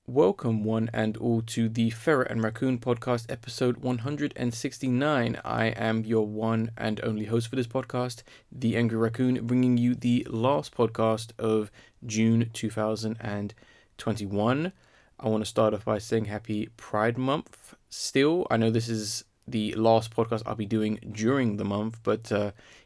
Welcome, one and all, to the Ferret and Raccoon podcast, episode 169. I am your one and only host for this podcast, the Angry Raccoon, bringing you the last podcast of June 2021. I want to start off by saying happy Pride Month still. I know this is the last podcast I'll be doing during the month, but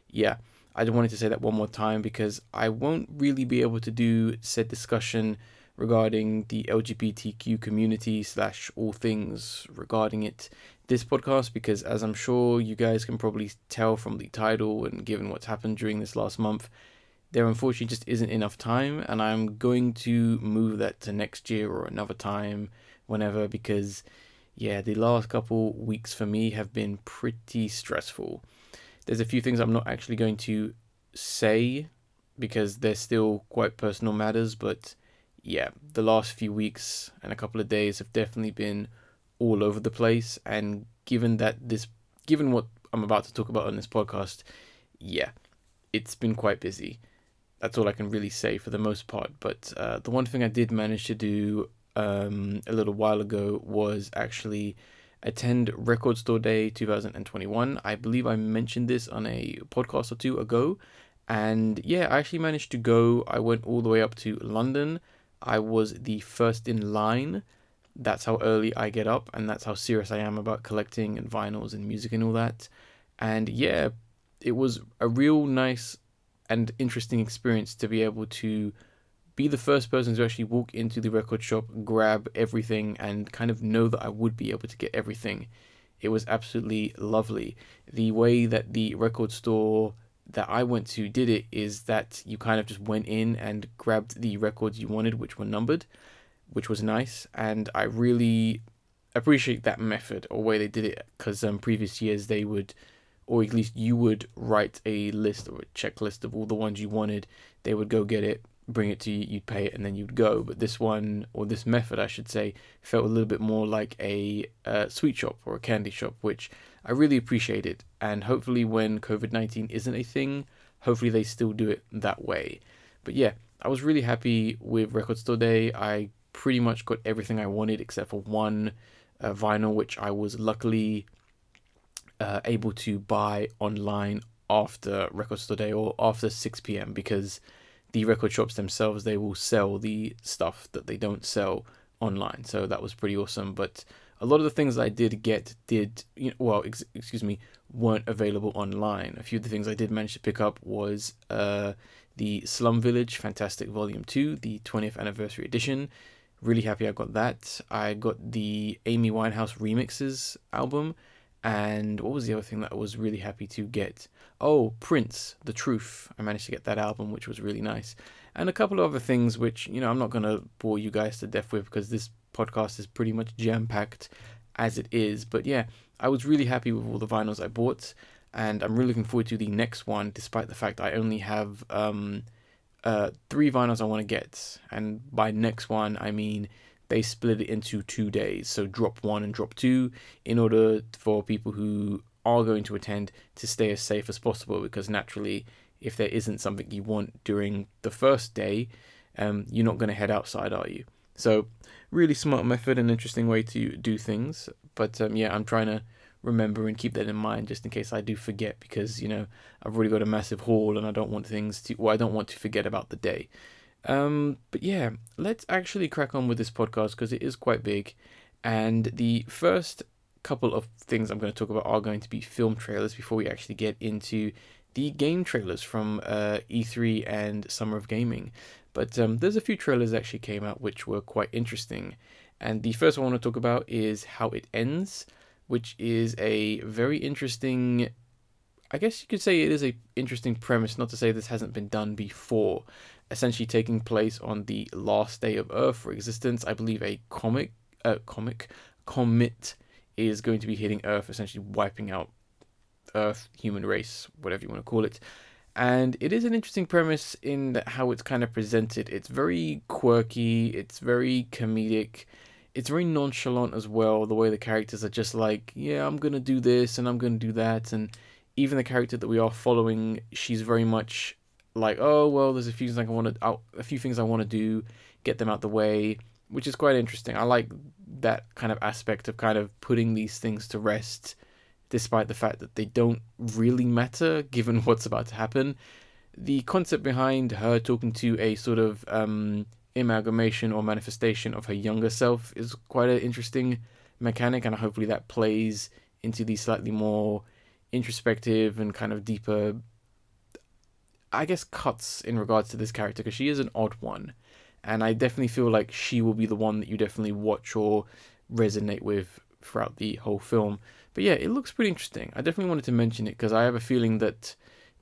yeah, I just wanted to say that one more time because I won't really be able to do said discussion regarding the LGBTQ community / all things regarding it this podcast, because as I'm sure you guys can probably tell from the title and given what's happened during this last month, there unfortunately just isn't enough time, and I'm going to move that to next year or another time, whenever, because yeah, the last couple weeks for me have been pretty stressful. There's a few things I'm not actually going to say because they're still quite personal matters, but yeah, the last few weeks and a couple of days have definitely been all over the place. And given what I'm about to talk about on this podcast, yeah, it's been quite busy. That's all I can really say for the most part. But the one thing I did manage to do a little while ago was actually attend Record Store Day 2021. I believe I mentioned this on a podcast or two ago. And yeah, I actually managed to go. I went all the way up to London. I was the first in line. That's how early I get up, and that's how serious I am about collecting and vinyls and music and all that. And yeah, it was a real nice and interesting experience to be able to be the first person to actually walk into the record shop, grab everything, and kind of know that I would be able to get everything. It was absolutely lovely. The way that the record store that I went to did it is that you kind of just went in and grabbed the records you wanted, which were numbered, which was nice. And I really appreciate that method or way they did it, because previous years they would, or at least you would, write a list or a checklist of all the ones you wanted. They would go get it, bring it to you, you'd pay it, and then you'd go. But this one, or this method I should say, felt a little bit more like a sweet shop or a candy shop, which I really appreciated. And hopefully when COVID-19 isn't a thing, hopefully they still do it that way. But yeah, I was really happy with Record Store Day. I pretty much got everything I wanted except for one vinyl, which I was luckily able to buy online after Record Store Day or after 6 p.m. because the record shops themselves, they will sell the stuff that they don't sell online. So that was pretty awesome. But a lot of the things I did get weren't available online. A few of the things I did manage to pick up was the Slum Village Fantastic Volume 2, the 20th Anniversary Edition. Really happy I got that. I got the Amy Winehouse Remixes album. And what was the other thing that I was really happy to get? Oh, Prince, The Truth. I managed to get that album, which was really nice. And a couple of other things which, I'm not going to bore you guys to death with because this podcast is pretty much jam-packed as it is. But yeah, I was really happy with all the vinyls I bought. And I'm really looking forward to the next one, despite the fact I only have 3 vinyls I want to get. And by next one, I mean they split it into 2 days, so drop 1 and drop 2, in order for people who are going to attend to stay as safe as possible, because naturally, if there isn't something you want during the first day, you're not going to head outside, are you? So, really smart method and interesting way to do things, but yeah, I'm trying to remember and keep that in mind just in case I do forget, because, I've already got a massive haul and I don't want I don't want to forget about the day. But yeah, let's actually crack on with this podcast because it is quite big. And the first couple of things I'm going to talk about are going to be film trailers before we actually get into the game trailers from E3 and Summer of Gaming. But there's a few trailers that actually came out which were quite interesting. And the first one I want to talk about is How It Ends, which is a very interesting, I guess you could say it is a interesting premise, not to say this hasn't been done before. Essentially taking place on the last day of Earth for existence. I believe a comet is going to be hitting Earth, essentially wiping out Earth, human race, whatever you want to call it. And it is an interesting premise in how it's kind of presented. It's very quirky, it's very comedic, it's very nonchalant as well. The way the characters are just like, yeah, I'm going to do this and I'm going to do that. And even the character that we are following, she's very much like, oh well, there's a few things I want to do, get them out the way, which is quite interesting. I like that kind of aspect of kind of putting these things to rest, despite the fact that they don't really matter given what's about to happen. The concept behind her talking to a sort of amalgamation or manifestation of her younger self is quite an interesting mechanic, and hopefully that plays into the slightly more introspective and kind of deeper, I guess, cuts in regards to this character, because she is an odd one, and I definitely feel like she will be the one that you definitely watch or resonate with throughout the whole film. But yeah, it looks pretty interesting. I definitely wanted to mention it because I have a feeling that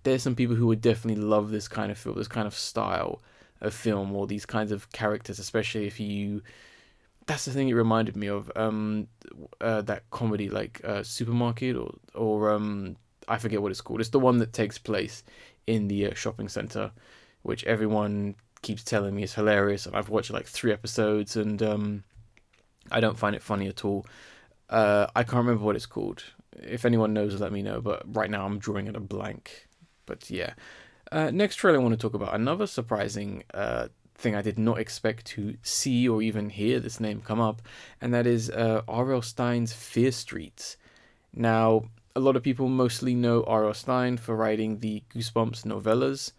there's some people who would definitely love this kind of film, this kind of style of film, or these kinds of characters, especially if you. That's the thing it reminded me of. That comedy like Supermarket or I forget what it's called. It's the one that takes place in the shopping center, which everyone keeps telling me is hilarious, and I've watched like 3 episodes, and I don't find it funny at all. I can't remember what it's called. If anyone knows, let me know. But right now I'm drawing at a blank. But yeah. Next trailer I want to talk about, another surprising thing I did not expect to see or even hear this name come up, and that is R.L. Stine's Fear Street. Now, a lot of people mostly know R.L. Stine for writing the Goosebumps novellas,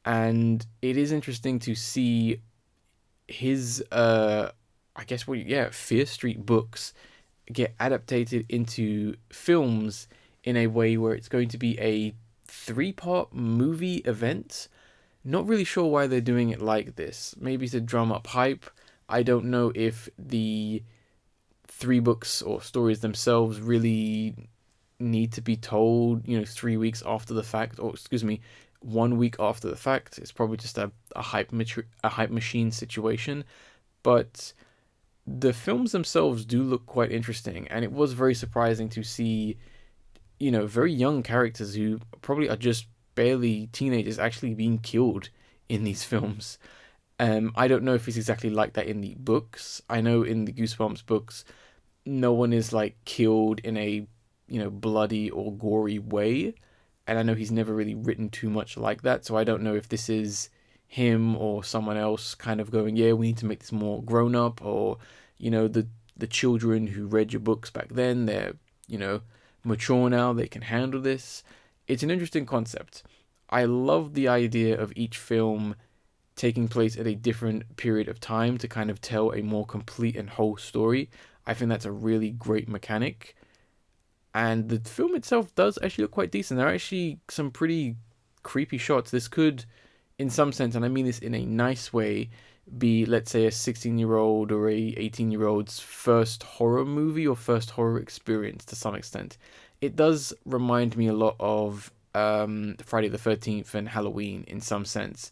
and it is interesting to see his, I guess, Fear Street books get adapted into films in a way where it's going to be a 3-part movie event. Not really sure why they're doing it like this. Maybe to drum up hype. I don't know if the 3 books or stories themselves really need to be told, 3 weeks after the fact, or excuse me, 1 week after the fact. It's probably just a hype machine situation. But the films themselves do look quite interesting, and it was very surprising to see, very young characters who probably are just barely teenagers actually being killed in these films. I don't know if it's exactly like that in the books. I know in the Goosebumps books, no one is like killed in a bloody or gory way, and I know he's never really written too much like that. So I don't know if this is him or someone else kind of going, yeah, we need to make this more grown up, or the children who read your books back then, they're mature now, they can handle this. It's an interesting concept. I love the idea of each film taking place at a different period of time to kind of tell a more complete and whole story. I think that's a really great mechanic. And the film itself does actually look quite decent. There are actually some pretty creepy shots. This could, in some sense, and I mean this in a nice way, be, let's say, a 16-year-old or a 18-year-old's first horror movie or first horror experience to some extent. It does remind me a lot of Friday the 13th and Halloween in some sense.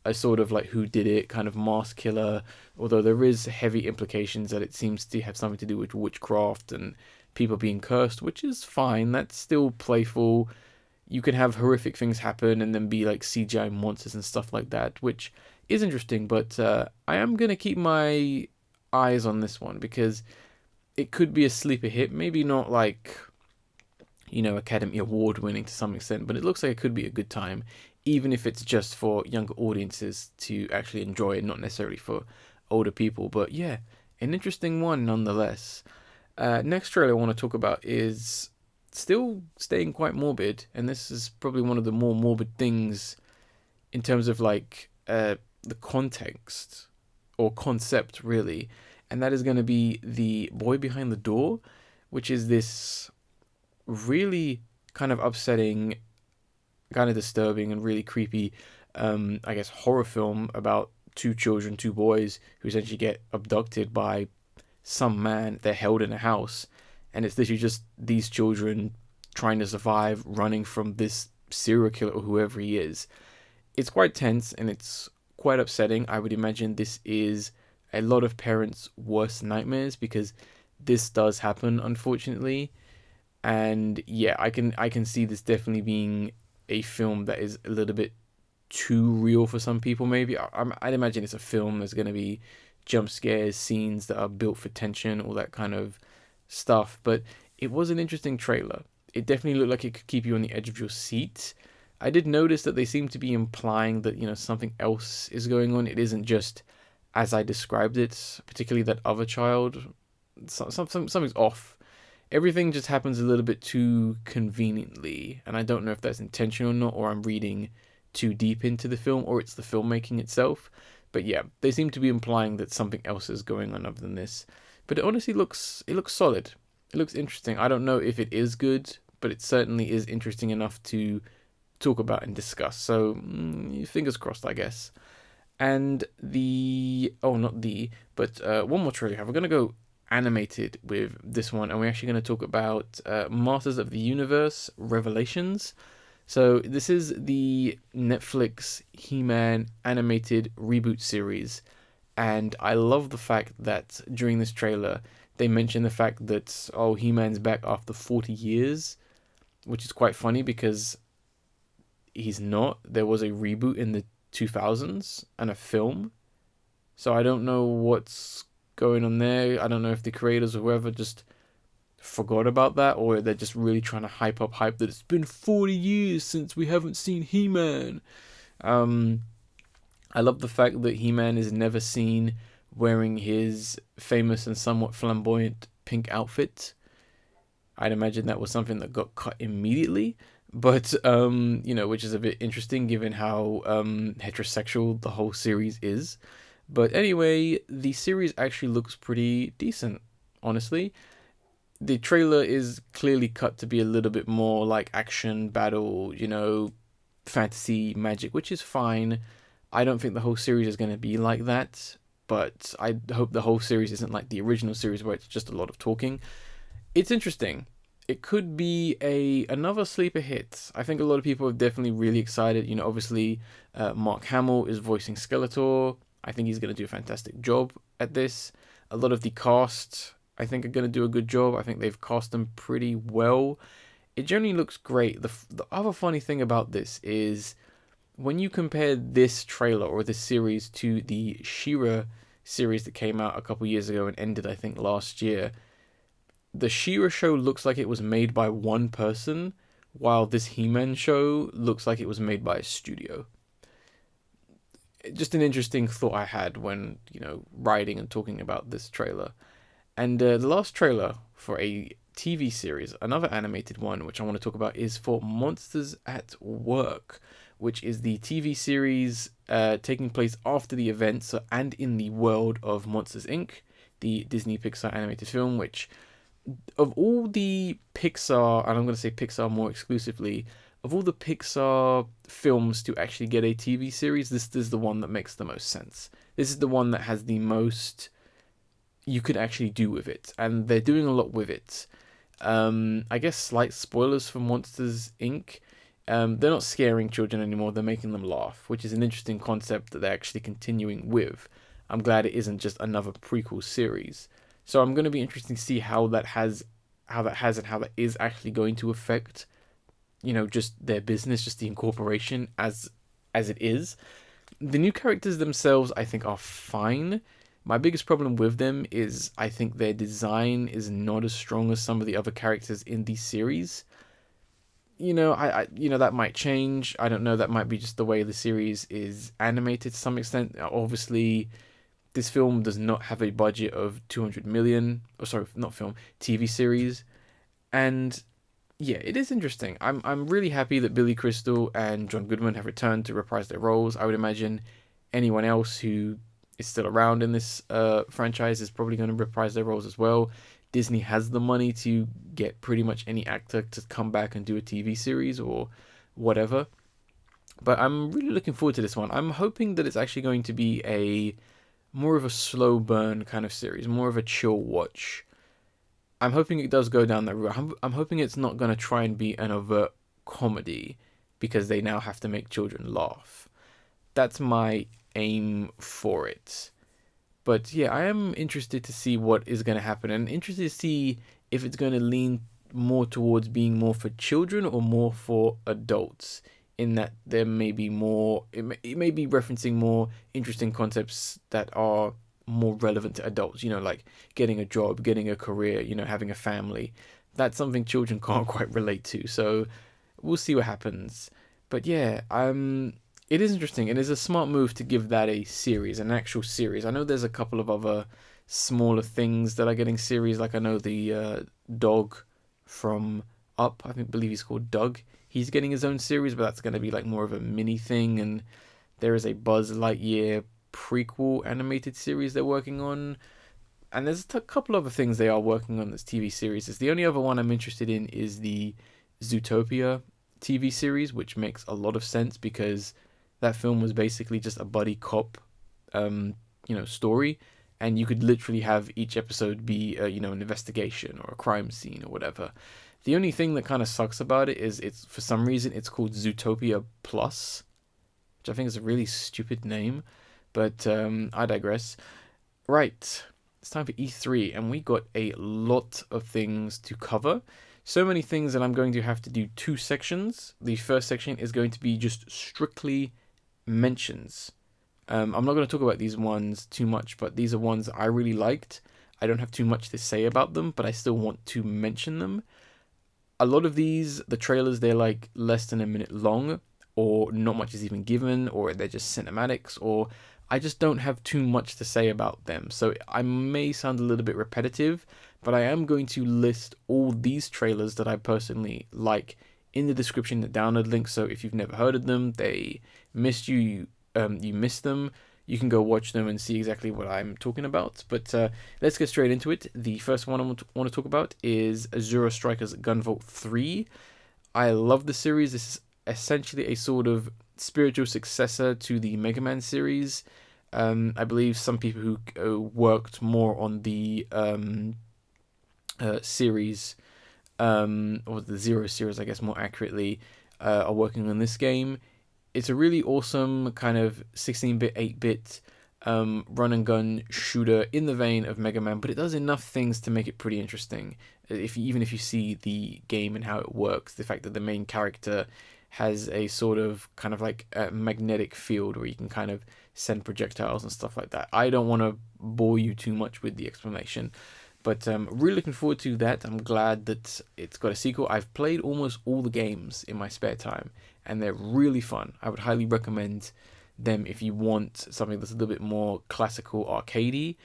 A sort of like who did it kind of mask killer, although there is heavy implications that it seems to have something to do with witchcraft and people being cursed, which is fine. That's still playful. You can have horrific things happen and then be like CGI monsters and stuff like that, which is interesting. But I am going to keep my eyes on this one because it could be a sleeper hit. Maybe not like, Academy Award winning to some extent, but it looks like it could be a good time, even if it's just for younger audiences to actually enjoy it, not necessarily for older people. But yeah, an interesting one nonetheless. Next trailer I want to talk about is still staying quite morbid, and this is probably one of the more morbid things in terms of like the context or concept really, and that is going to be The Boy Behind the Door, which is this really kind of upsetting, kind of disturbing and really creepy I guess horror film about 2 children, 2 boys who essentially get abducted by some man. They're held in a house, and it's literally just these children trying to survive, running from this serial killer or whoever he is. It's quite tense and it's quite upsetting. I would imagine this is a lot of parents' worst nightmares because this does happen, unfortunately. And yeah, I can see this definitely being a film that is a little bit too real for some people. Maybe I'd imagine it's a film there's going to be jump scares, scenes that are built for tension, all that kind of stuff. But it was an interesting trailer. It definitely looked like it could keep you on the edge of your seat. I did notice that they seem to be implying that something else is going on. It isn't just as I described it, particularly that other child. Something's off. Everything just happens a little bit too conveniently, and I don't know if that's intentional or not, or I'm reading too deep into the film, or it's the filmmaking itself. But yeah, they seem to be implying that something else is going on other than this. But it honestly looks solid. It looks interesting. I don't know if it is good, but it certainly is interesting enough to talk about and discuss. So fingers crossed, I guess. And one more trailer we have. We're gonna go animated with this one, and we're actually going to talk about Masters of the Universe Revelations. So this is the Netflix He-Man animated reboot series, and I love the fact that during this trailer they mention the fact that He-Man's back after 40 years, which is quite funny because he's not. There was a reboot in the 2000s and a film, so I don't know what's going on there. I don't know if the creators or whoever just forgot about that, or they're just really trying to hype that it's been 40 years since we haven't seen He-Man. I love the fact that He-Man is never seen wearing his famous and somewhat flamboyant pink outfit. I'd imagine that was something that got cut immediately, but which is a bit interesting given how heterosexual the whole series is. But anyway, the series actually looks pretty decent, honestly. The trailer is clearly cut to be a little bit more like action, battle, fantasy, magic, which is fine. I don't think the whole series is going to be like that, but I hope the whole series isn't like the original series where it's just a lot of talking. It's interesting. It could be another sleeper hit. I think a lot of people are definitely really excited. Obviously, Mark Hamill is voicing Skeletor. I think he's going to do a fantastic job at this. A lot of the cast, I think, are going to do a good job. I think they've cast them pretty well. It generally looks great. The other funny thing about this is when you compare this trailer or this series to the She-Ra series that came out a couple years ago and ended, I think, last year, the She-Ra show looks like it was made by one person, while this He-Man show looks like it was made by a studio. Just an interesting thought I had when, writing and talking about this trailer. And the last trailer for a TV series, another animated one, which I want to talk about, is for Monsters at Work, which is the TV series taking place after the events and in the world of Monsters, Inc., the Disney Pixar animated film, which, of all the Pixar, and I'm going to say Pixar more exclusively, of all the Pixar films to actually get a TV series, this is the one that makes the most sense. This is the one that has the most you could actually do with it, and they're doing a lot with it. I guess slight spoilers for Monsters, Inc. They're not scaring children anymore, they're making them laugh, which is an interesting concept that they're actually continuing with. I'm glad it isn't just another prequel series. So I'm going to be interested to see how that is actually going to affect just their business, just the incorporation as it is. The new characters themselves, I think, are fine. My biggest problem with them is I think their design is not as strong as some of the other characters in the series. That might change. I don't know. That might be just the way the series is animated to some extent. Obviously, this film does not have a budget of 200 million. Oh, sorry, not film, TV series, and yeah, it is interesting. I'm really happy that Billy Crystal and John Goodman have returned to reprise their roles. I would imagine anyone else who is still around in this franchise is probably going to reprise their roles as well. Disney has the money to get pretty much any actor to come back and do a TV series or whatever. But I'm really looking forward to this one. I'm hoping that it's actually going to be a more of a slow burn kind of series, more of a chill watch. I'm hoping it does go down that route. I'm hoping it's not going to try and be an overt comedy because they now have to make children laugh. That's my aim for it. But yeah, I am interested to see what is going to happen, and interested to see if it's going to lean more towards being more for children or more for adults, in that there may be more, it may be referencing more interesting concepts that are more relevant to adults, like getting a job, getting a career, having a family. That's something children can't quite relate to. So we'll see what happens. But yeah, It is interesting. It is a smart move to give that a series, an actual series. I know there's a couple of other smaller things that are getting series. Like I know the dog from Up, believe he's called Doug. He's getting his own series, but that's going to be like more of a mini thing. And there is a Buzz Lightyear prequel animated series they're working on. And there's a couple other things they are working on this TV series. The only other one I'm interested in is the Zootopia TV series, which makes a lot of sense because that film was basically just a buddy cop, story, and you could literally have each episode be, an investigation or a crime scene or whatever. The only thing that kind of sucks about it is it's for some reason it's called Zootopia Plus, which I think is a really stupid name, but I digress. Right, it's time for E3, and we got a lot of things to cover. So many things that I'm going to have to do 2 sections. The first section is going to be just strictly mentions. I'm not going to talk about these ones too much, but these are ones I really liked. I don't have too much to say about them, but I still want to mention them. A lot of these, the trailers, they're like less than a minute long, or not much is even given, or they're just cinematics, or I just don't have too much to say about them. So I may sound a little bit repetitive, but I am going to list all these trailers that I personally like in the description, the download link. So if you've never heard of them, they missed you, you missed them, you can go watch them and see exactly what I'm talking about. But let's get straight into it. The first one I want to talk about is Azure Strikers Gunvolt 3. I love the series. This is essentially a sort of spiritual successor to the Mega Man series. I believe some people who worked more on the series, or the Zero series, I guess more accurately, are working on this game. It's a really awesome kind of 16-bit, 8-bit run and gun shooter in the vein of Mega Man, but it does enough things to make it pretty interesting. Even if you see the game and how it works, the fact that the main character has a sort of kind of like a magnetic field where you can kind of send projectiles and stuff like that. I don't want to bore you too much with the explanation, but really looking forward to that. I'm glad that it's got a sequel. I've played almost all the games in my spare time, and they're really fun. I would highly recommend them if you want something that's a little bit more classical arcadey.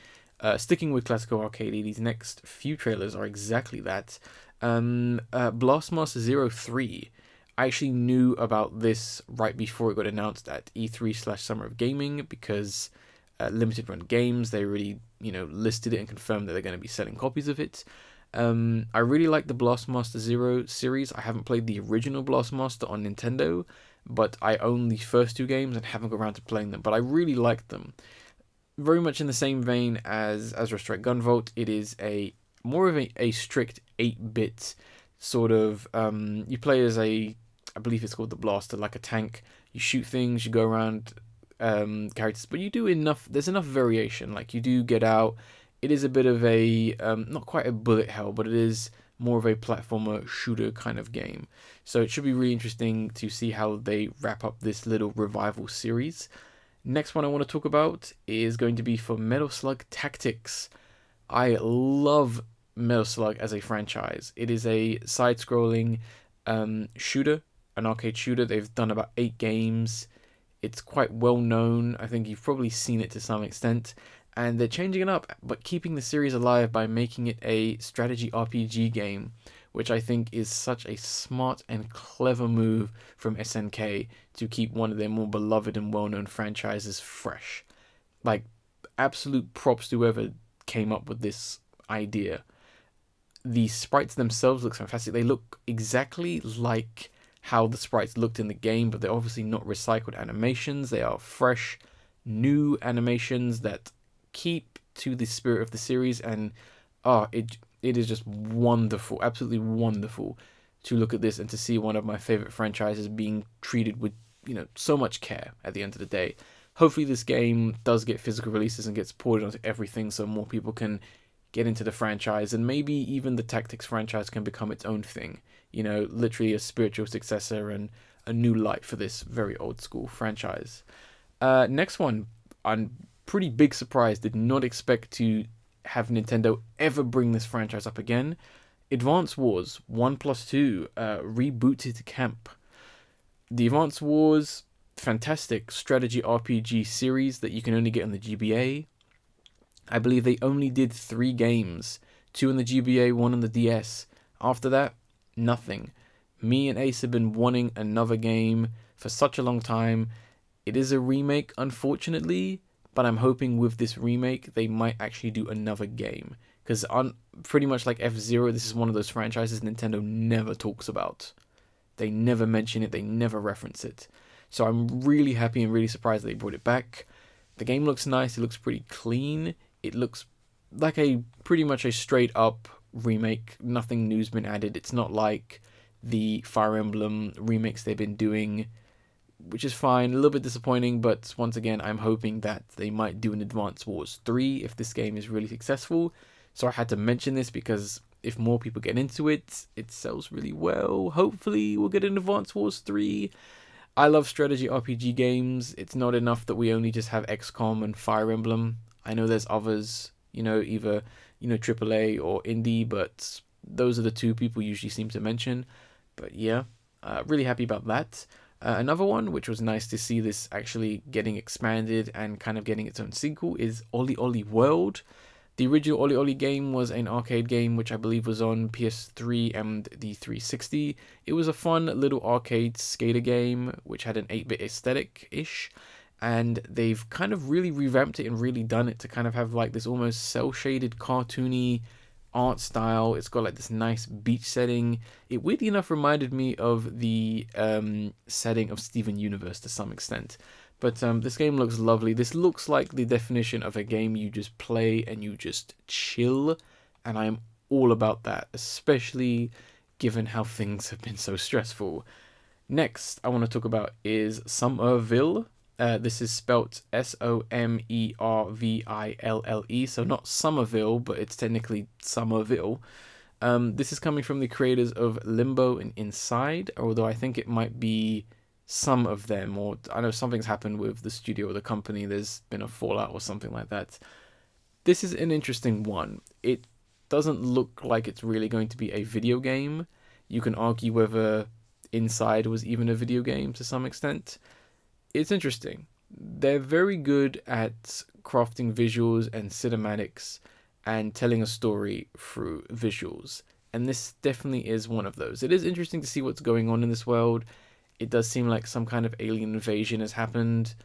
Sticking with classical arcadey, these next few trailers are exactly that. BlasterMaster 03. I actually knew about this right before it got announced at E3/Summer of Gaming because Limited Run Games, they already listed it and confirmed that they're going to be selling copies of it. I really like the BlasterMaster 0 series. I haven't played the original BlasterMaster on Nintendo, but I own the first 2 games and haven't got around to playing them, but I really like them. Very much in the same vein as Azure Strike Gunvolt, it is more of a strict 8-bit sort of, you play as I believe it's called the Blaster, like a tank. You shoot things, you go around characters, but you do there's enough variation. Like you do get out. It is a bit of a, not quite a bullet hell, but it is more of a platformer shooter kind of game. So it should be really interesting to see how they wrap up this little revival series. Next one I want to talk about is going to be for Metal Slug Tactics. I love Metal Slug as a franchise. It is a side-scrolling shooter, an arcade shooter. They've done about 8 games. It's quite well known. I think you've probably seen it to some extent. And they're changing it up, but keeping the series alive by making it a strategy RPG game, which I think is such a smart and clever move from SNK to keep one of their more beloved and well-known franchises fresh. Like, absolute props to whoever came up with this idea. The sprites themselves look fantastic. They look exactly like how the sprites looked in the game, but they're obviously not recycled animations. They are fresh, new animations that keep to the spirit of the series, and it is just wonderful, absolutely wonderful to look at this and to see one of my favorite franchises being treated with so much care at the end of the day. Hopefully this game does get physical releases and gets ported onto everything so more people can get into the franchise, and maybe even the Tactics franchise can become its own thing, literally a spiritual successor and a new light for this very old school franchise. Next one, I'm pretty big surprise, did not expect to have Nintendo ever bring this franchise up again. Advance Wars 1+2 rebooted camp. The Advance Wars fantastic strategy RPG series that you can only get on the GBA. I believe they only did 3 games, 2 on the GBA, 1 on the DS. After that, nothing. Me and Ace have been wanting another game for such a long time. It is a remake, unfortunately, but I'm hoping with this remake they might actually do another game. Because on pretty much like F-Zero, this is one of those franchises Nintendo never talks about. They never mention it, they never reference it. So I'm really happy and really surprised they brought it back. The game looks nice, it looks pretty clean. It looks like a pretty much a straight up remake. Nothing new's been added. It's not like the Fire Emblem remakes they've been doing, which is fine. A little bit disappointing, but once again, I'm hoping that they might do an Advance Wars 3 if this game is really successful. So I had to mention this because if more people get into it, it sells really well. Hopefully we'll get an Advance Wars 3. I love strategy RPG games. It's not enough that we only just have XCOM and Fire Emblem. I know there's others, either, AAA or indie, but those are the 2 people usually seem to mention. But yeah, really happy about that. Another one, which was nice to see this actually getting expanded and kind of getting its own sequel, is Olli Olli World. The original Olli Olli game was an arcade game, which I believe was on PS3 and the 360. It was a fun little arcade skater game, which had an 8-bit aesthetic-ish. And they've kind of really revamped it and really done it to kind of have like this almost cel-shaded, cartoony art style. It's got like this nice beach setting. It weirdly enough reminded me of the setting of Steven Universe to some extent. But this game looks lovely. This looks like the definition of a game you just play and you just chill. And I'm all about that, especially given how things have been so stressful. Next, I want to talk about is Somerville. This is spelt Somerville, so not Somerville, but it's technically Somerville. This is coming from the creators of Limbo and Inside, although I think it might be some of them, or I know something's happened with the studio or the company, there's been a fallout or something like that. This is an interesting one. It doesn't look like it's really going to be a video game. You can argue whether Inside was even a video game to some extent. It's interesting. They're very good at crafting visuals and cinematics and telling a story through visuals. And this definitely is one of those. It is interesting to see what's going on in this world. It does seem like some kind of alien invasion has happened.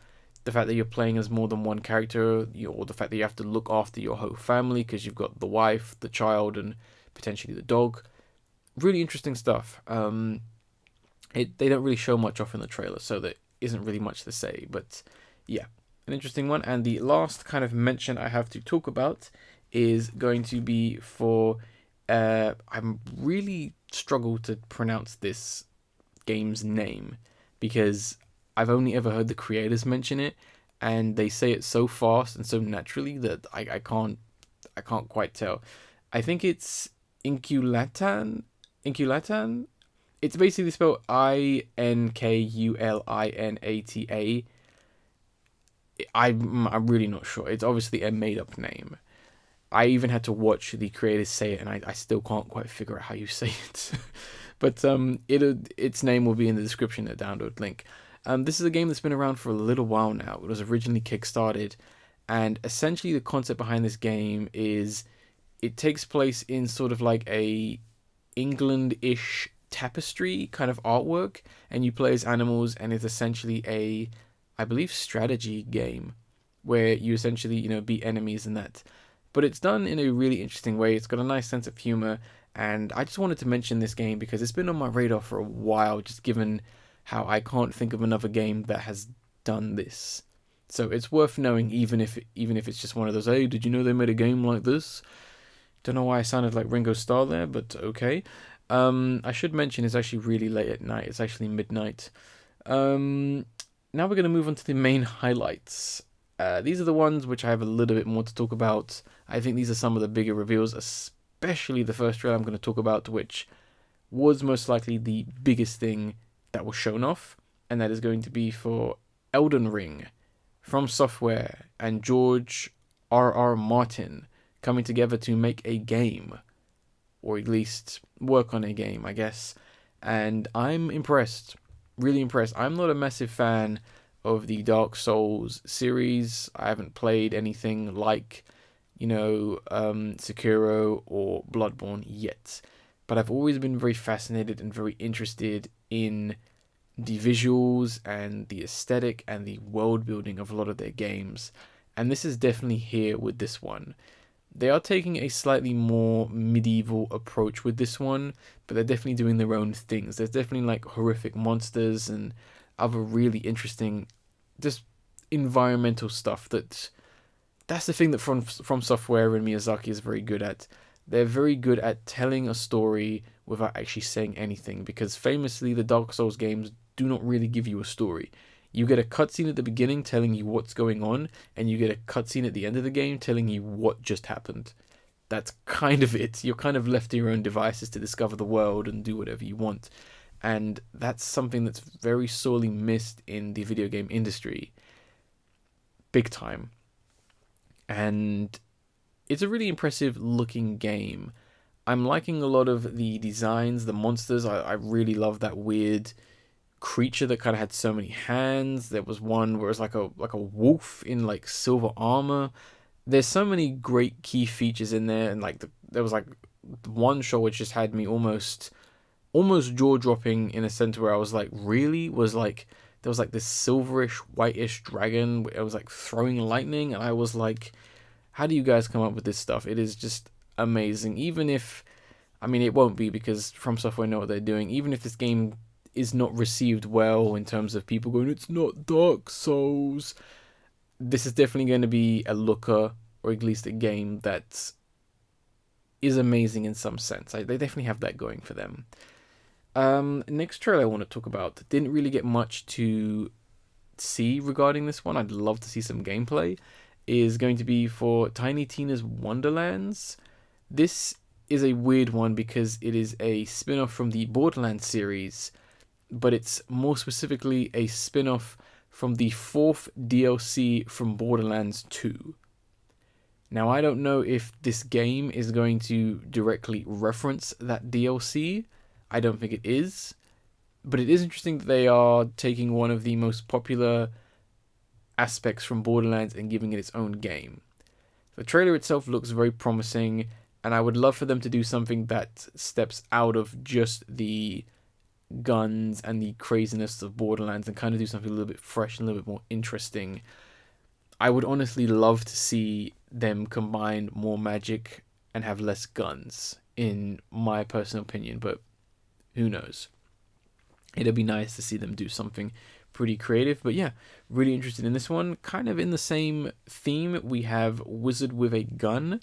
The fact that you're playing as more than one character, or the fact that you have to look after your whole family because you've got the wife, the child, and potentially the dog. Really interesting stuff. They don't really show much off in the trailer, so there isn't really much to say. But yeah, an interesting one. And the last kind of mention I have to talk about is going to be for... I'm really struggle to pronounce this game's name because I've only ever heard the creators mention it, and they say it so fast and so naturally that I can't quite tell. I think it's Inkulinati. It's basically spelled Inkulinata. I'm really not sure. It's obviously a made up name. I even had to watch the creators say it, and I still can't quite figure out how you say it. But its name will be in the description, a download link. This is a game that's been around for a little while now. It was originally kickstarted, and essentially the concept behind this game is it takes place in sort of like a England-ish tapestry kind of artwork, and you play as animals, and it's essentially a, I believe, strategy game where you essentially, beat enemies and that. But it's done in a really interesting way. It's got a nice sense of humor, and I just wanted to mention this game because it's been on my radar for a while, just given how I can't think of another game that has done this. So it's worth knowing, even if it's just one of those, hey, did you know they made a game like this? Don't know why I sounded like Ringo Starr there, but okay. I should mention it's actually really late at night. It's actually midnight. Now we're going to move on to the main highlights. These are the ones which I have a little bit more to talk about. I think these are some of the bigger reveals, especially the first trailer I'm going to talk about, which was most likely the biggest thing that was shown off, and that is going to be for Elden Ring, From Software and George R.R. Martin coming together to make a game, or at least work on a game, I guess. And I'm impressed, really impressed. I'm not a massive fan of the Dark Souls series. I haven't played anything like, Sekiro or Bloodborne yet. But I've always been very fascinated and very interested in the visuals and the aesthetic and the world building of a lot of their games. And this is definitely here with this one. They are taking a slightly more medieval approach with this one, but they're definitely doing their own things. There's definitely like horrific monsters and other really interesting, just environmental stuff. That's the thing that From Software and Miyazaki is very good at. They're very good at telling a story without actually saying anything, because famously the Dark Souls games do not really give you a story. You get a cutscene at the beginning telling you what's going on, and you get a cutscene at the end of the game telling you what just happened. That's kind of it. You're kind of left to your own devices to discover the world and do whatever you want. And that's something that's very sorely missed in the video game industry. Big time. And it's a really impressive looking game. I'm liking a lot of the designs, the monsters. I really love that weird creature that kind of had so many hands. There was one where it was like a wolf in like silver armor. There's so many great key features in there, and like there was like one shot which just had me almost jaw dropping, in a sense where I was like, really? Was like there was like this silverish whitish dragon. It was like throwing lightning, and I was like, how do you guys come up with this stuff? It is just amazing. Even if, I mean, it won't be, because From Software know what they're doing. Even if this game is not received well in terms of people going, it's not Dark Souls, this is definitely going to be a looker, or at least a game that is amazing in some sense. They definitely have that going for them. Next trailer I want to talk about, didn't really get much to see regarding this one. I'd love to see some gameplay. Is going to be for Tiny Tina's Wonderlands. This is a weird one because it is a spin-off from the Borderlands series, but it's more specifically a spin-off from the 4th DLC from Borderlands 2. Now, I don't know if this game is going to directly reference that DLC. I don't think it is. But it is interesting that they are taking one of the most popular aspects from Borderlands and giving it its own game. The trailer itself looks very promising, and I would love for them to do something that steps out of just the guns and the craziness of Borderlands and kind of do something a little bit fresh and a little bit more interesting. I would honestly love to see them combine more magic and have less guns, in my personal opinion, but who knows. It'd be nice to see them do something pretty creative. But yeah, really interested in this one. Kind of in the same theme, we have Wizard with a Gun.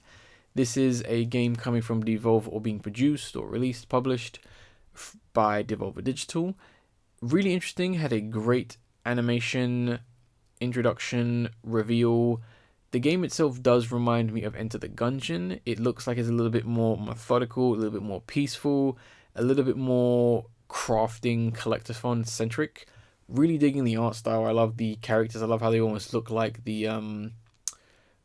This is a game coming from Devolver, or being produced or released, published by Devolver Digital. Really interesting, had a great animation, introduction, reveal. The game itself does remind me of Enter the Gungeon. It looks like it's a little bit more methodical, a little bit more peaceful, a little bit more crafting, collectathon centric. Really digging the art style. I love the characters. I love how they almost look like the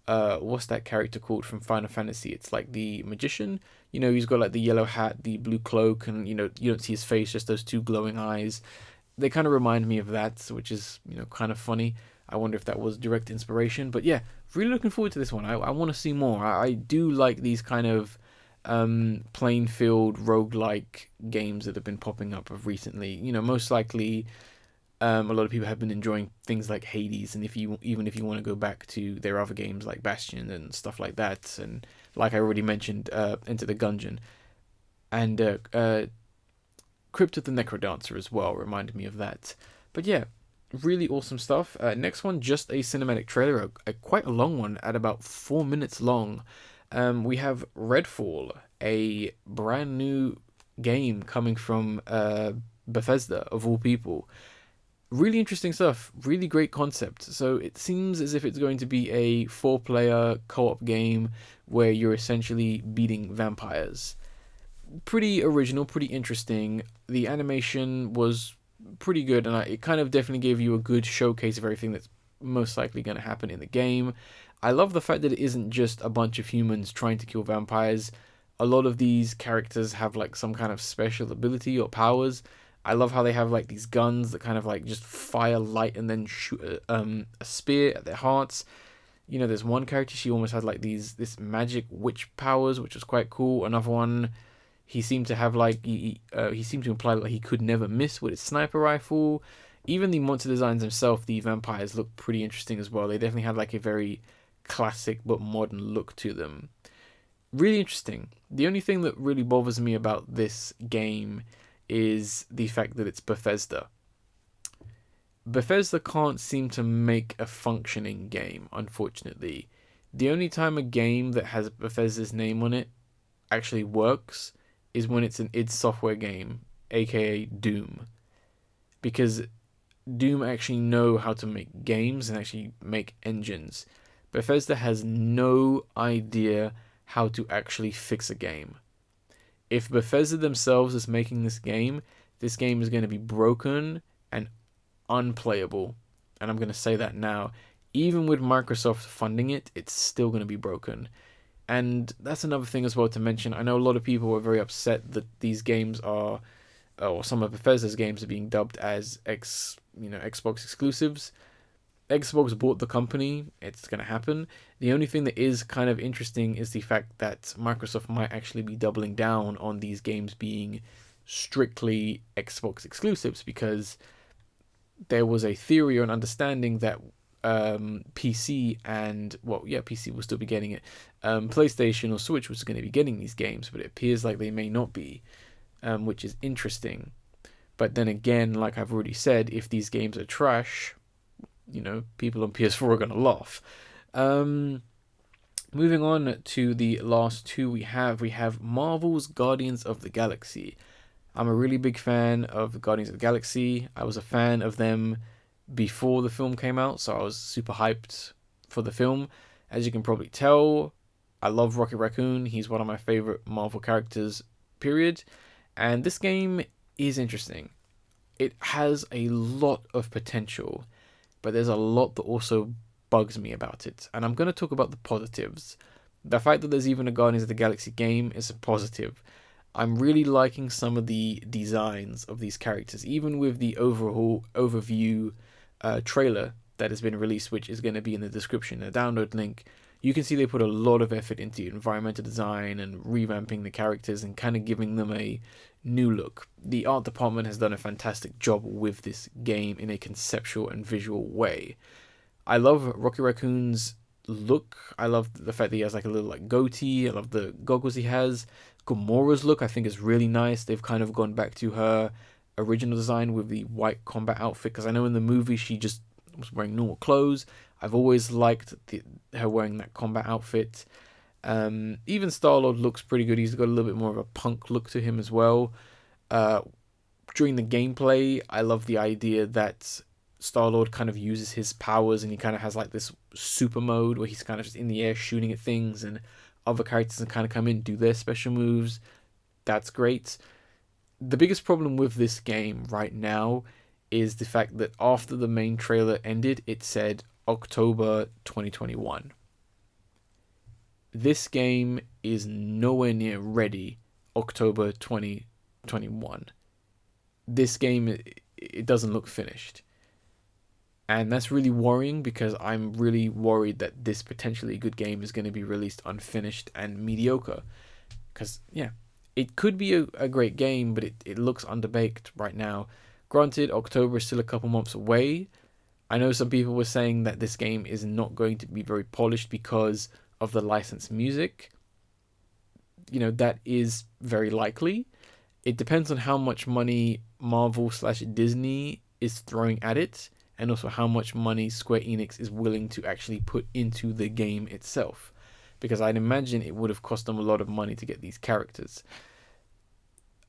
what's that character called from Final Fantasy? It's like the magician. He's got like the yellow hat, the blue cloak, and you don't see his face, just those two glowing eyes. They kind of remind me of that, which is kind of funny. I wonder if that was direct inspiration. But yeah, really looking forward to this one. I want to see more. I do like these kind of plain field roguelike games that have been popping up of recently. Most likely a lot of people have been enjoying things like Hades, and even if you want to go back to their other games like Bastion and stuff like that, and like I already mentioned, Enter the Gungeon, and Crypt of the Necrodancer as well reminded me of that. But yeah, really awesome stuff. Next one, just a cinematic trailer, quite a long one at about 4 minutes long. We have Redfall, a brand new game coming from Bethesda, of all people. Really interesting stuff, really great concept. So it seems as if it's going to be a 4-player co-op game where you're essentially beating vampires. Pretty original, pretty interesting. The animation was pretty good, and it kind of definitely gave you a good showcase of everything that's most likely going to happen in the game. I love the fact that it isn't just a bunch of humans trying to kill vampires. A lot of these characters have like some kind of special ability or powers. I love how they have like these guns that kind of like just fire light and then shoot a spear at their hearts. You know, there's one character, she almost had like this magic witch powers, which was quite cool. Another one, he seemed to have like he seemed to imply that he could never miss with his sniper rifle. Even the monster designs themselves, the vampires, look pretty interesting as well. They definitely had like a very classic but modern look to them. Really interesting. The only thing that really bothers me about this game is the fact that it's Bethesda. Bethesda can't seem to make a functioning game, unfortunately. The only time a game that has Bethesda's name on it actually works is when it's an id Software game, aka Doom. Because Doom actually know how to make games and actually make engines. Bethesda has no idea how to actually fix a game. If Bethesda themselves is making this game is going to be broken and unplayable. And I'm going to say that now. Even with Microsoft funding it, it's still going to be broken. And that's another thing as well to mention. I know a lot of people are very upset that these games are, or some of Bethesda's games are being dubbed as Xbox exclusives. Xbox bought the company. It's going to happen. The only thing that is kind of interesting is the fact that Microsoft might actually be doubling down on these games being strictly Xbox exclusives, because there was a theory or an understanding that PC and, PC will still be getting it. PlayStation or Switch was going to be getting these games, but it appears like they may not be, which is interesting. But then again, like I've already said, if these games are trash, people on PS4 are going to laugh. Moving on to the last two we have Marvel's Guardians of the Galaxy. I'm a really big fan of the Guardians of the Galaxy. I was a fan of them before the film came out, so I was super hyped for the film. As you can probably tell, I love Rocket Raccoon. He's one of my favorite Marvel characters, period. And this game is interesting. It has a lot of potential, but there's a lot that also bugs me about it. And I'm going to talk about the positives. The fact that there's even a Guardians of the Galaxy game is a positive. I'm really liking some of the designs of these characters, even with the overview trailer that has been released, which is going to be in the description, a download link. You can see they put a lot of effort into environmental design and revamping the characters and kind of giving them a new look. The art department has done a fantastic job with this game in a conceptual and visual way. I love Rocket Raccoon's look. I love the fact that he has like a little like goatee. I love the goggles he has. Gamora's look I think is really nice. They've kind of gone back to her original design with the white combat outfit, because I know in the movie she just was wearing normal clothes. I've always liked her wearing that combat outfit. Even Star-Lord looks pretty good. He's got a little bit more of a punk look to him as well. During the gameplay, I love the idea that Star-Lord kind of uses his powers and he kind of has like this super mode where he's kind of just in the air shooting at things, and other characters can kind of come in and do their special moves. That's great. The biggest problem with this game right now is the fact that after the main trailer ended, it said October 2021. This game is nowhere near ready October 2021. This game, it doesn't look finished. And that's really worrying, because I'm really worried that this potentially good game is going to be released unfinished and mediocre. Because, it could be a great game, but it looks underbaked right now. Granted, October is still a couple months away. I know some people were saying that this game is not going to be very polished because of the licensed music. That is very likely. It depends on how much money Marvel/Disney is throwing at it, and also how much money Square Enix is willing to actually put into the game itself. Because I'd imagine it would have cost them a lot of money to get these characters.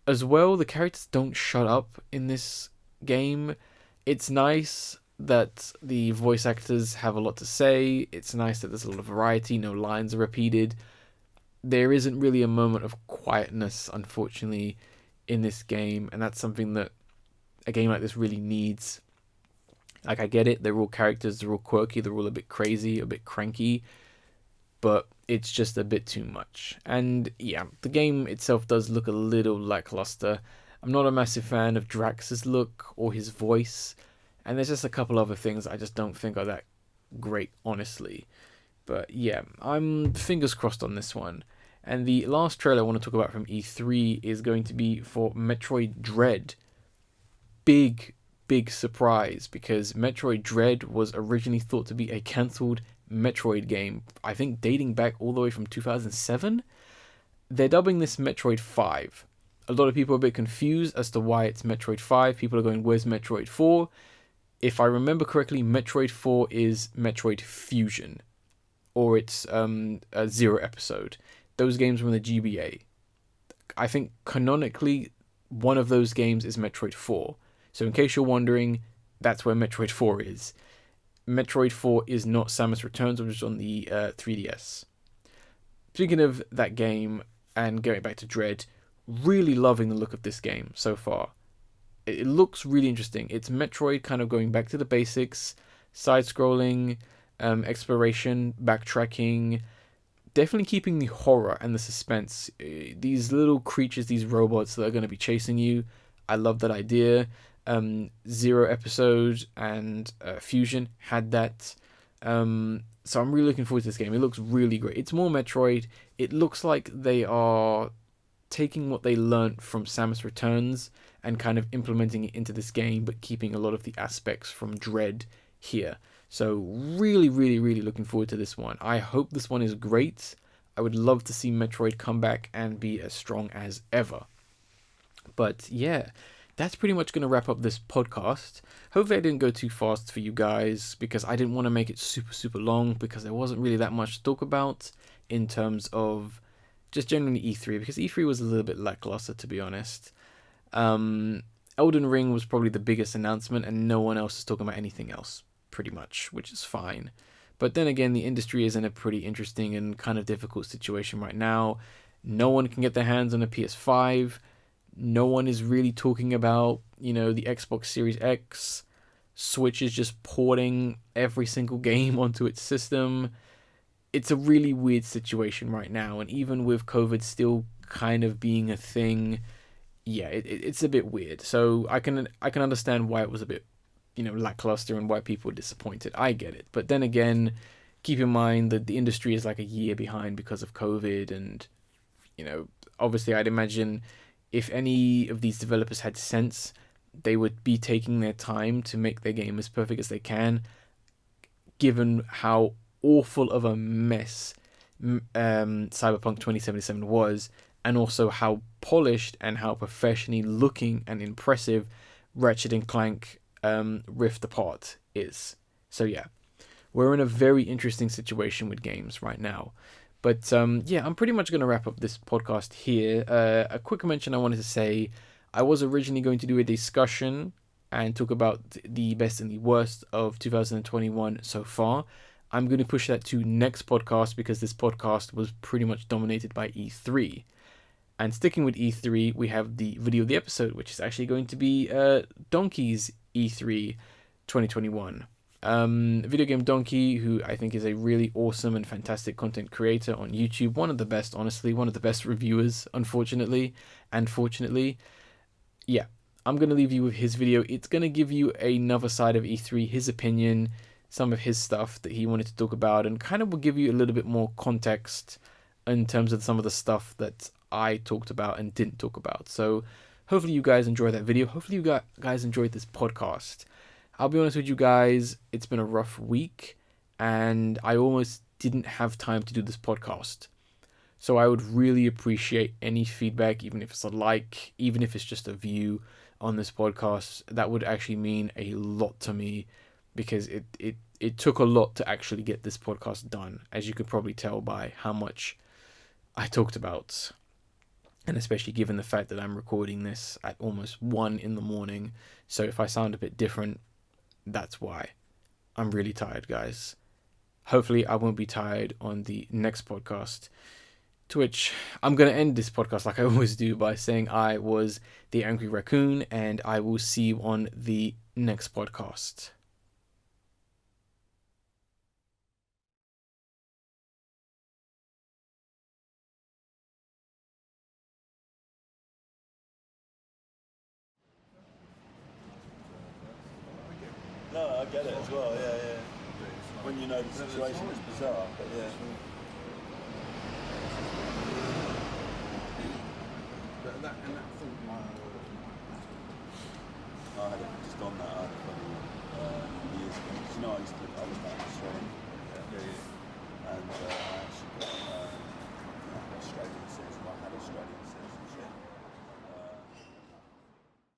As well, the characters don't shut up in this game. It's nice that the voice actors have a lot to say. It's nice that there's a lot of variety, no lines are repeated. There isn't really a moment of quietness, unfortunately, in this game, and that's something that a game like this really needs. Like, I get it, they're all characters, they're all quirky, they're all a bit crazy, a bit cranky, but it's just a bit too much. And the game itself does look a little lackluster. I'm not a massive fan of Drax's look or his voice, and there's just a couple other things I just don't think are that great, honestly. But yeah, I'm fingers crossed on this one. And the last trailer I want to talk about from E3 is going to be for Metroid Dread. Big, big surprise, because Metroid Dread was originally thought to be a cancelled Metroid game, I think dating back all the way from 2007. They're dubbing this Metroid 5. A lot of people are a bit confused as to why it's Metroid 5. People are going, where's Metroid 4? If I remember correctly, Metroid 4 is Metroid Fusion, or it's a Zero episode. Those games were in the GBA. I think canonically, one of those games is Metroid 4. So in case you're wondering, that's where Metroid 4 is. Metroid 4 is not Samus Returns, which is on the 3DS. Speaking of that game, and going back to Dread, really loving the look of this game so far. It looks really interesting. It's Metroid kind of going back to the basics, side-scrolling, exploration, backtracking, definitely keeping the horror and the suspense. These little creatures, these robots that are going to be chasing you, I love that idea. Zero episode and Fusion had that. So I'm really looking forward to this game. It looks really great. It's more Metroid. It looks like they are taking what they learnt from Samus Returns and kind of implementing it into this game, but keeping a lot of the aspects from Dread here. So really, really, really looking forward to this one. I hope this one is great. I would love to see Metroid come back and be as strong as ever. But yeah, that's pretty much going to wrap up this podcast. Hopefully I didn't go too fast for you guys, because I didn't want to make it super, super long, because there wasn't really that much to talk about in terms of just generally E3, because E3 was a little bit lackluster, to be honest. Elden Ring was probably the biggest announcement, and no one else is talking about anything else, pretty much, which is fine. But then again, the industry is in a pretty interesting and kind of difficult situation right now. No one can get their hands on a PS5. No one is really talking about, the Xbox Series X. Switch is just porting every single game onto its system. It's a really weird situation right now, and even with COVID still kind of being a thing, yeah, it's a bit weird. So I can understand why it was a bit, lackluster, and why people were disappointed. I get it. But then again, keep in mind that the industry is like a year behind because of COVID, and, obviously I'd imagine if any of these developers had sense, they would be taking their time to make their game as perfect as they can, given how awful of a mess Cyberpunk 2077 was, and also how polished and how professionally looking and impressive Ratchet and Clank Rift Apart is. So yeah, we're in a very interesting situation with games right now. But yeah, I'm pretty much going to wrap up this podcast here. A quick mention I wanted to say, I was originally going to do a discussion and talk about the best and the worst of 2021 so far. I'm going to push that to next podcast, because this podcast was pretty much dominated by E3. And sticking with E3, we have the video of the episode, which is actually going to be Donkey's E3 2021. Video Game Donkey, who I think is a really awesome and fantastic content creator on YouTube. One of the best, honestly. One of the best reviewers, unfortunately. And fortunately. Yeah, I'm going to leave you with his video. It's going to give you another side of E3, his opinion, some of his stuff that he wanted to talk about, and kind of will give you a little bit more context in terms of some of the stuff that I talked about and didn't talk about. So hopefully you guys enjoyed that video. Hopefully you guys enjoyed this podcast. I'll be honest with you guys, it's been a rough week, and I almost didn't have time to do this podcast. So I would really appreciate any feedback, even if it's a like, even if it's just a view on this podcast. That would actually mean a lot to me, because it took a lot to actually get this podcast done, as you could probably tell by how much I talked about. And especially given the fact that I'm recording this at almost 1 in the morning. So if I sound a bit different, that's why. I'm really tired, guys. Hopefully I won't be tired on the next podcast. To which I'm going to end this podcast like I always do by saying I was the Angry Raccoon, and I will see you on the next podcast. I get it as well. Yeah. When you know the situation, it's bizarre, but yeah. But that thought I had just on that. I had a funny one years ago. You know, I looked at